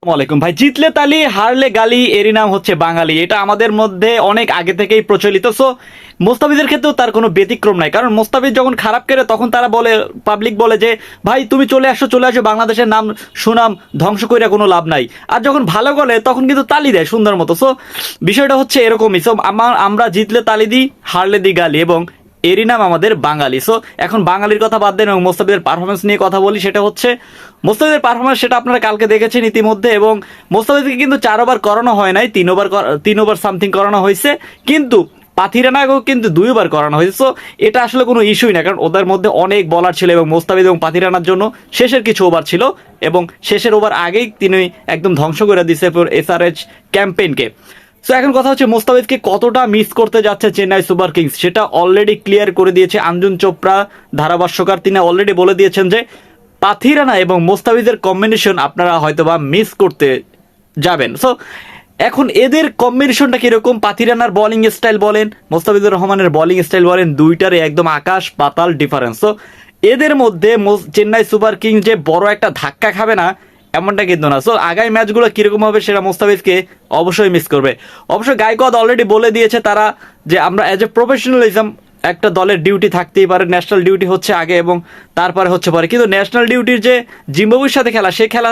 আসসালামাইকুম ভাই। জিতলে তালি হারলে গালি, এরই নাম হচ্ছে বাঙালি। এটা আমাদের মধ্যে অনেক আগে থেকেই প্রচলিত। সো মোস্তাফিজের ক্ষেত্রেও তার কোনো ব্যতিক্রম নাই, কারণ মোস্তাফিজ যখন খারাপ করে তখন তারা বলে, পাবলিক বলে যে ভাই তুমি চলে আসো চলে আসো, বাংলাদেশের নাম সুনাম ধ্বংস করে কোনো লাভ নাই। আর যখন ভালো বলে তখন কিন্তু তালি দেয় সুন্দর মতো। সো বিষয়টা হচ্ছে এরকমই। সো আমরা জিতলে তালি দিই, হারলে দিই গালি, এবং এরই নাম আমাদের বাঙালি। সো এখন বাঙালির কথা বাদ দেন এবং মোস্তাফিজের পারফরমেন্স নিয়ে কথা বলি। সেটা হচ্ছে মোস্তাফিজের পারফরমেন্স, সেটা আপনারা কালকে দেখেছেন ইতিমধ্যে। এবং মোস্তাফিজকে কিন্তু 4 ওভার করানো হয় নাই, 3 ওভার সামথিং করানো হয়েছে, কিন্তু পাথিরানাকেও কিন্তু 2 ওভার করানো হয়েছে। সো এটা আসলে কোনো ইস্যুই না, কারণ ওদের মধ্যে অনেক বলার ছিল এবং মোস্তাফিজ এবং পাথিরানার জন্য শেষের কিছু ওভার ছিল, এবং শেষের ওভার আগেই তিনি একদম ধ্বংস করে দিচ্ছে এসআরএইচ ক্যাম্পেইনকে। সো এখন কথা হচ্ছে মোস্তাফিজকে কতটা মিস করতে যাচ্ছে চেন্নাই সুপার কিংস, সেটা অলরেডি ক্লিয়ার করে দিয়েছে আঞ্জুম চোপড়া, ধারাভাষ্যকার। তিনি অলরেডি বলে দিয়েছেন যে পাথিরানা এবং মোস্তাফিজের কম্বিনেশন আপনারা হয়তোবা মিস করতে যাবেন। সো এখন এদের কম্বিনেশনটা কিরকম, পাথিরানার বোলিং স্টাইল বলেন, মোস্তাফিজুর রহমানের বোলিং স্টাইল বলেন, দুইটারে একদম আকাশ পাতাল ডিফারেন্স। সো এদের মধ্যে চেন্নাই সুপার কিংস যে বড় একটা ধাক্কা খাবে না এমনটা কিন্তু না। সো আগামী ম্যাচগুলো কিরকম হবে সেটা মোস্তাফিজকে অবশ্যই মিস করবে। অবশ্য গায়কোয়াদ অলরেডি বলে দিয়েছে তারা যে আমরা অ্যাজ এ প্রফেশনালিজম, একটা দলের ডিউটি থাকতেই পারে, ন্যাশনাল ডিউটি হচ্ছে আগে এবং তারপরে হচ্ছে পরে, কিন্তু ন্যাশনাল ডিউটির যে জিম্বাবুয়ের সাথে খেলা, সে খেলা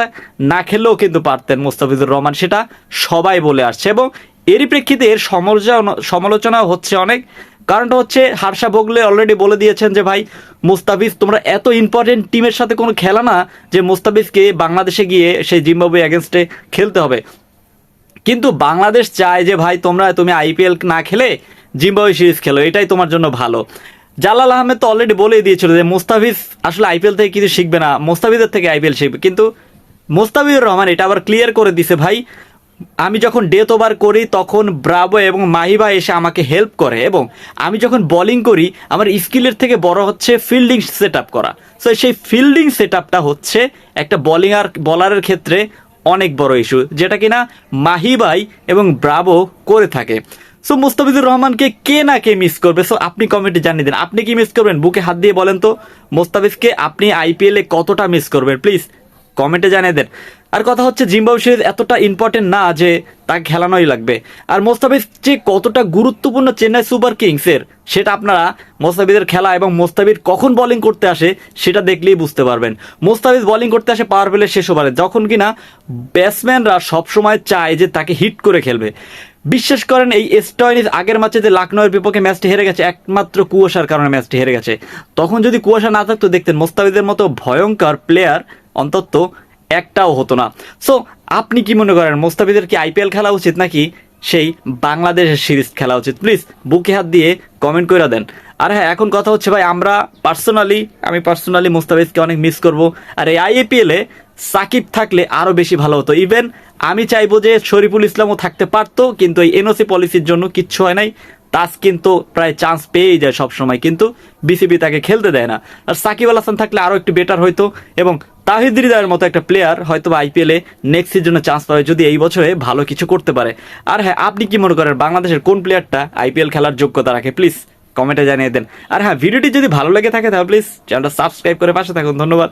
না খেললেও কিন্তু পারতেন মোস্তাফিজুর রহমান, সেটা সবাই বলে আসছে। এবং এরই প্রেক্ষিতে এর সমালোচনাও হচ্ছে অনেক। কারণটা হচ্ছে হার্ষা ভোগলে অলরেডি বলে দিয়েছেন যে ভাই মুস্তাফিজ, তোমরা এত ইম্পর্টেন্ট টিমের সাথে কোনো খেলা না যে মুস্তাফিজকে বাংলাদেশে গিয়ে সেই জিম্বাবুয়ে এগেনস্টে খেলতে হবে। কিন্তু বাংলাদেশ চায় যে ভাই তুমি আইপিএল না খেলে জিম্বাবুয়ে সিরিজ খেলো, এটাই তোমার জন্য ভালো। জালাল আহমেদ তো অলরেডি বলেই দিয়েছিল যে মুস্তাফিজ আসলে আইপিএল থেকে কিছু শিখবে না, মুস্তাফিজের থেকে আইপিএল শিখবে। কিন্তু মোস্তাফিজুর রহমান এটা আবার ক্লিয়ার করে দিছে, ভাই আমি যখন ডেথ ওভার করি তখন ব্রাভো এবং মাহিবা এসে আমাকে হেল্প করে, এবং আমি যখন বোলিং করি আমার স্কিলের থেকে বড় হচ্ছে ফিল্ডিং সেট আপ করা। সো সেই ফিল্ডিং সেট আপটা হচ্ছে একটা বলারের ক্ষেত্রে অনেক বড় ইস্যু, যেটা কিনা মাহিবাই এবং ব্রাভো করে থাকে। সো মুস্তাফিজুর রহমানকে কে না কে মিস করবে? সো আপনি কমেন্টে জানিয়ে দেন, আপনি কি মিস করবেন? বুকে হাত দিয়ে বলেন তো মোস্তাফিজকে আপনি আইপিএলে কতটা মিস করবেন, প্লিজ কমেন্টে জানিয়ে দেন। আর কথা হচ্ছে জিম্বাবুয়ে সিরিজ এতটা ইম্পর্টেন্ট না যে তাকে খেলানোই লাগবে। আর মোস্তাফিজ যে কতটা গুরুত্বপূর্ণ চেন্নাই সুপার কিংসের, সেটা আপনারা মোস্তাফিজের খেলা এবং মোস্তাফিজ কখন বোলিং করতে আসে সেটা দেখলেই বুঝতে পারবেন। মোস্তাফিজ বোলিং করতে আসে পাওয়ার প্লে শেষ ওভারে, যখন কিনা ব্যাটসম্যানরা সবসময় চায় যে তাকে হিট করে খেলবে। বিশ্বাস করেন এই স্টয়নিস আগের ম্যাচে যে লখনৌয়ের বিপক্ষে ম্যাচটি হেরে গেছে, একমাত্র কুয়াশার কারণে ম্যাচটি হেরে গেছে। তখন যদি কুয়াশা না থাকতো দেখতেন মোস্তাফিজের মতো ভয়ঙ্কর প্লেয়ার অন্তত একটাও হতো না। সো আপনি কি মনে করেন, মোস্তাফিজের কি আইপিএল খেলা উচিত নাকি সেই বাংলাদেশের সিরিজ খেলা উচিত? প্লিজ বুকে হাত দিয়ে কমেন্ট করে দেন। আর হ্যাঁ, এখন কথা হচ্ছে ভাই আমি পার্সোনালি মোস্তাফিজকে অনেক মিস করব। আর এই আইপিএলে সাকিব থাকলে আরো বেশি ভালো হতো। ইভেন আমি চাইবো যে শরীফুল ইসলামও থাকতে পারতো, কিন্তু এই এনওসি পলিসির জন্য কিচ্ছু হয় নাই। তাস কিন্তু প্রায় চান্স পেয়েই যায় সব সময়, কিন্তু বিসিবি তাকে খেলতে দেয় না। আর সাকিব আল হাসান থাকলে আরো একটু বেটার হইতো, এবং তাহিদ হৃদয়ের মতো একটা প্লেয়ার হয়তো আইপিএলে নেক্সট সিজনে চান্স পাবে যদি এই বছরে ভালো কিছু করতে পারে। আর হ্যাঁ, আপনি কি মনে করেন বাংলাদেশের কোন প্লেয়ারটা আইপিএল খেলার যোগ্যতা রাখে? প্লিজ কমেন্টে জানিয়ে দেন। আর হ্যাঁ, ভিডিওটি যদি ভালো লেগে থাকে তাহলে প্লিজ চ্যানেলটা সাবস্ক্রাইব করে পাশে থাকুন। ধন্যবাদ।